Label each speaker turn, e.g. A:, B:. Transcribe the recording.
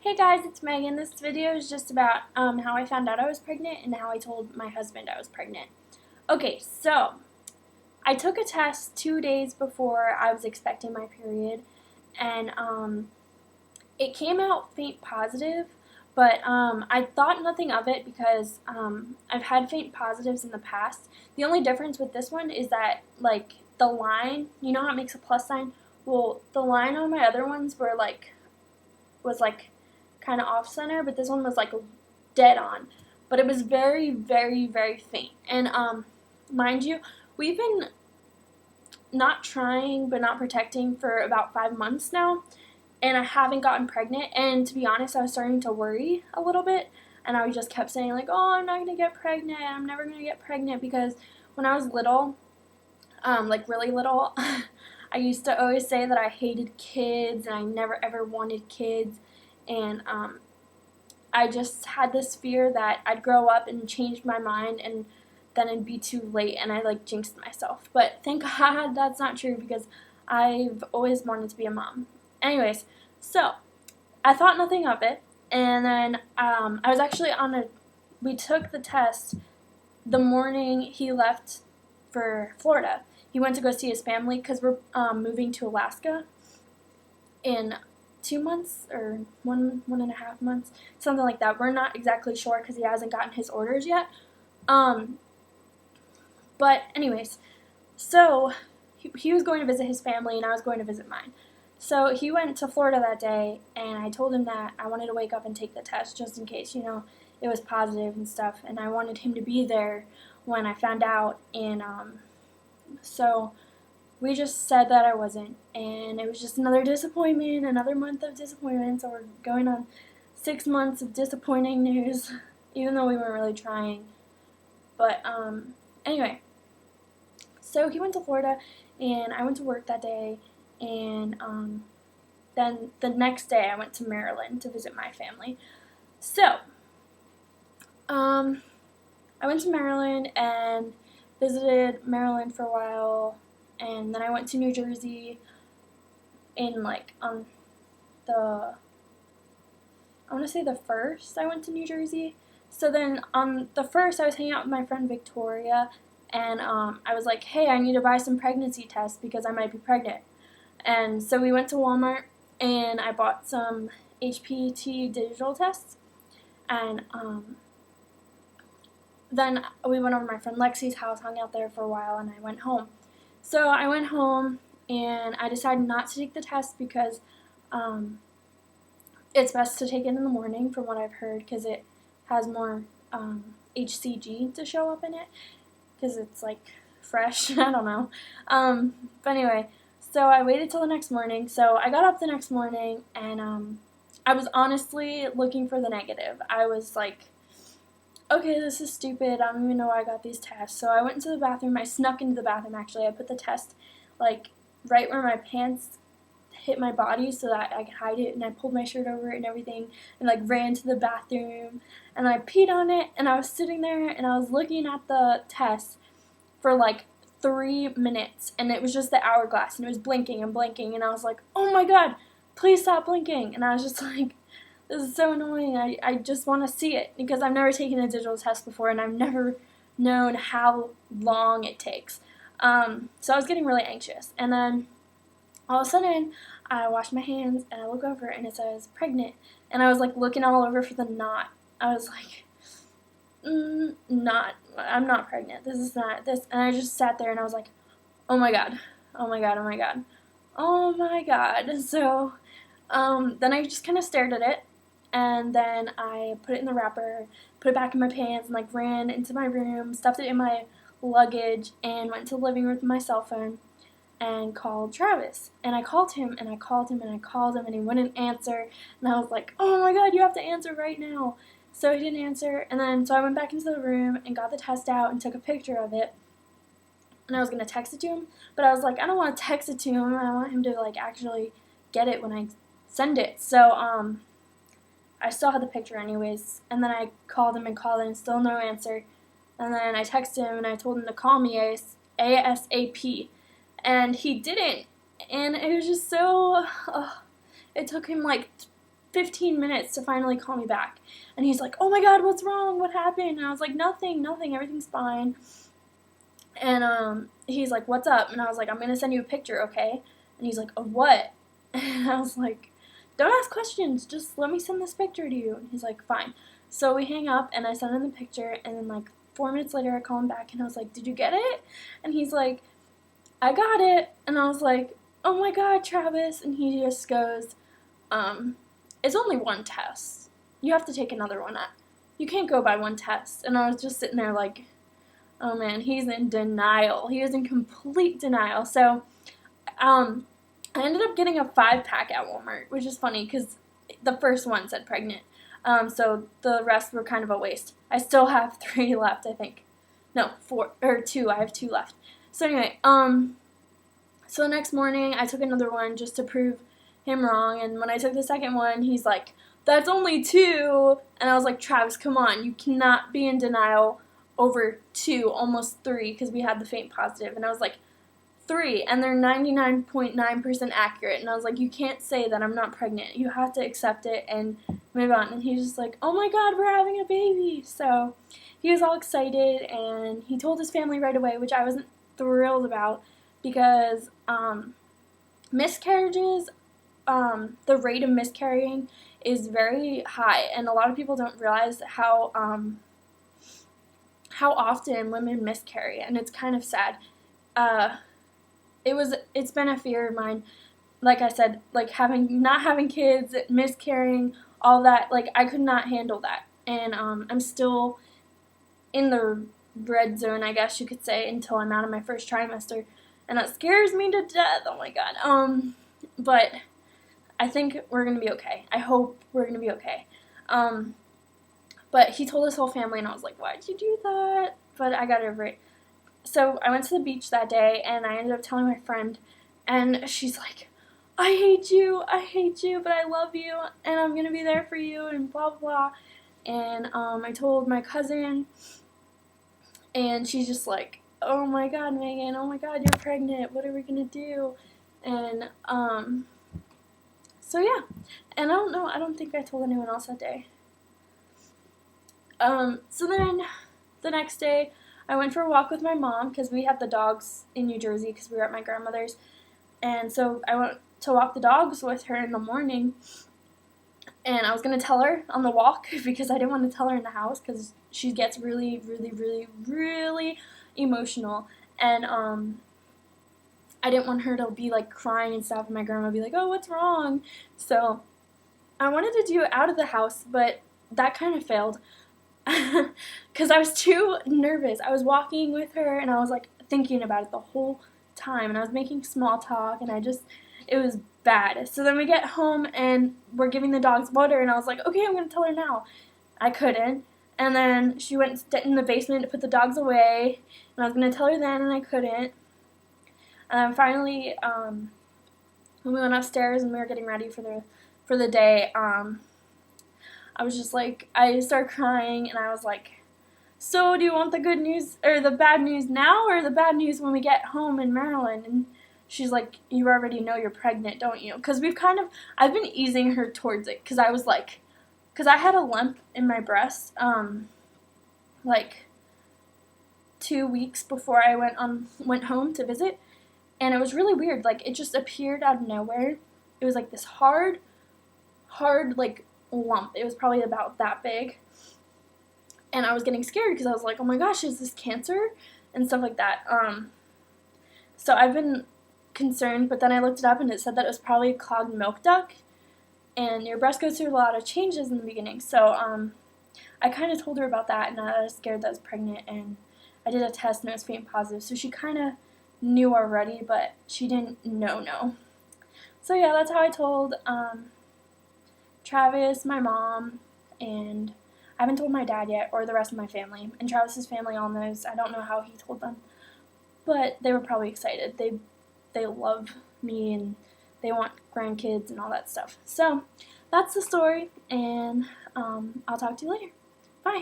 A: Hey guys, it's Megan. This video is just about how I found out I was pregnant and how I told my husband I was pregnant. Okay, so I took a test 2 days before I was expecting my period, and it came out faint positive, but I thought nothing of it because I've had faint positives in the past. The only difference with this one is that, like, the line, you know how it makes a plus sign? Well, the line on my other ones was like kind of off center, but this one was like dead on. But it was very, very, very faint. And mind you, we've been not trying but not protecting for about 5 months now, and I haven't gotten pregnant. And to be honest, I was starting to worry a little bit, and I just kept saying like, "Oh, I'm not gonna get pregnant. I'm never gonna get pregnant," because when I was little, like really little, I used to always say that I hated kids and I never ever wanted kids, and I just had this fear that I'd grow up and change my mind and then it'd be too late and I like jinxed myself. But thank God that's not true because I've always wanted to be a mom. Anyways, so I thought nothing of it, and then I was actually we took the test the morning he left for Florida. He went to go see his family because we're moving to Alaska in 2 months or 1.5 months, something like that. We're not exactly sure because he hasn't gotten his orders yet. Um, but anyways, so he was going to visit his family and I was going to visit mine. So he went to Florida that day, and I told him that I wanted to wake up and take the test just in case, it was positive and stuff, and I wanted him to be there when I found out. And so we just said that I wasn't, and it was just another disappointment, another month of disappointment. So we're going on 6 months of disappointing news, even though we weren't really trying. But anyway, so he went to Florida, and I went to work that day, and then the next day I went to Maryland to visit my family. So I went to Maryland and visited Maryland for a while, and then I went to New Jersey in like on the I want to say the first I went to New Jersey. So then on the first I was hanging out with my friend Victoria, and I was like, hey, I need to buy some pregnancy tests because I might be pregnant. And so we went to Walmart and I bought some HPT digital tests, and then we went over to my friend Lexi's house, hung out there for a while, and I went home. So I went home and I decided not to take the test because it's best to take it in the morning, from what I've heard, because it has more HCG to show up in it, because it's like fresh. I don't know. But anyway, so I waited till the next morning. So I got up the next morning, and I was honestly looking for the negative. I was like, okay, this is stupid. I don't even know why I got these tests. So I went into the bathroom. I snuck into the bathroom, actually. I put the test like right where my pants hit my body so that I could hide it, and I pulled my shirt over it and everything, and like ran to the bathroom, and I peed on it, and I was sitting there and I was looking at the test for like 3 minutes, and it was just the hourglass, and it was blinking and blinking, and I was like, oh my god, please stop blinking. And I was just like, this is so annoying. I just want to see it because I've never taken a digital test before, and I've never known how long it takes. So I was getting really anxious, and then all of a sudden I wash my hands and I look over and it says pregnant, and I was like looking all over for the knot. I was like, not, I'm not pregnant. This is not this. And I just sat there and I was like, oh my god, oh my god, oh my god, oh my god. So then I just kind of stared at it, and then I put it in the wrapper, put it back in my pants, and like ran into my room, stuffed it in my luggage, and went to the living room with my cell phone and called Travis. And I called him and I called him and I called him, and he wouldn't answer. And I was like, oh my god, you have to answer right now. So he didn't answer, and then so I went back into the room and got the test out and took a picture of it. And I was gonna text it to him, but I was like, I don't want to text it to him. I want him to like actually get it when I send it. So I still had the picture anyways. And then I called him and still no answer. And then I texted him and I told him to call me ASAP, and he didn't. And it was just so. It took him like 15 minutes to finally call me back. And he's like, oh my God, what's wrong? What happened? And I was like, nothing, everything's fine. And he's like, what's up? And I was like, I'm going to send you a picture, okay? And he's like, of what? And I was like, don't ask questions, just let me send this picture to you. And he's like, fine. So we hang up, and I send him the picture, and then like 4 minutes later I call him back, and I was like, did you get it? And he's like, I got it. And I was like, oh my God, Travis. And he just goes, it's only one test. You have to take another one. You can't go by one test. And I was just sitting there like, oh man, he's in denial. He was in complete denial. So I ended up getting a 5-pack at Walmart, which is funny because the first one said pregnant. So the rest were kind of a waste. I still have 3 left, I think. No, 4 or 2. I have 2 left. So anyway, so the next morning I took another one just to prove him wrong, and when I took the second one, he's like, that's only 2, and I was like, Travis, come on, you cannot be in denial over 2, almost 3, because we had the faint positive, and I was like, 3, and they're 99.9% accurate, and I was like, you can't say that I'm not pregnant, you have to accept it and move on. And he's just like, oh my God, we're having a baby. So he was all excited, and he told his family right away, which I wasn't thrilled about, because miscarriages, the rate of miscarrying is very high, and a lot of people don't realize how often women miscarry, and it's kind of sad. It's been a fear of mine, like I said, like not having kids, miscarrying, all that, like I could not handle that, and I'm still in the red zone, I guess you could say, until I'm out of my first trimester, and that scares me to death. Oh my God. But I think we're gonna be okay. I hope we're gonna be okay. But he told his whole family, and I was like, why'd you do that? But I got over it. So I went to the beach that day, and I ended up telling my friend, and she's like, I hate you, but I love you, and I'm gonna be there for you, and blah, blah, blah. And I told my cousin, and she's just like, oh my God, Megan, oh my God, you're pregnant, what are we gonna do? And so yeah, and I don't know, I don't think I told anyone else that day. So then the next day I went for a walk with my mom, because we had the dogs in New Jersey because we were at my grandmother's, and so I went to walk the dogs with her in the morning, and I was going to tell her on the walk because I didn't want to tell her in the house because she gets really, really, really, really emotional, and I didn't want her to be like crying and stuff, and my grandma would be like, oh, what's wrong? So I wanted to do it out of the house, but that kind of failed because I was too nervous. I was walking with her, and I was like thinking about it the whole time, and I was making small talk, and it was bad. So then we get home, and we're giving the dogs water, and I was like, okay, I'm going to tell her now. I couldn't, and then she went in the basement to put the dogs away, and I was going to tell her then, and I couldn't. And then finally, when we went upstairs and we were getting ready for the day, I was just like, I started crying, and I was like, so do you want the good news or the bad news now, or the bad news when we get home in Maryland? And she's like, you already know you're pregnant, don't you? Because I've been easing her towards it, because I had a lump in my breast, like 2 weeks before I went home to visit, and it was really weird. Like, it just appeared out of nowhere. It was like this hard, like, lump. It was probably about that big. And I was getting scared because I was like, oh my gosh, is this cancer? And stuff like that. So I've been concerned, but then I looked it up, and it said that it was probably a clogged milk duct. And your breast goes through a lot of changes in the beginning. So I kind of told her about that, and I was scared that I was pregnant. And I did a test, and it was faint positive. So she kind of knew already, but she didn't know. So yeah, that's how I told Travis, my mom, and I haven't told my dad yet, or the rest of my family. And Travis's family all knows. I don't know how he told them, but they were probably excited. They love me, and they want grandkids and all that stuff. So that's the story, and I'll talk to you later. Bye.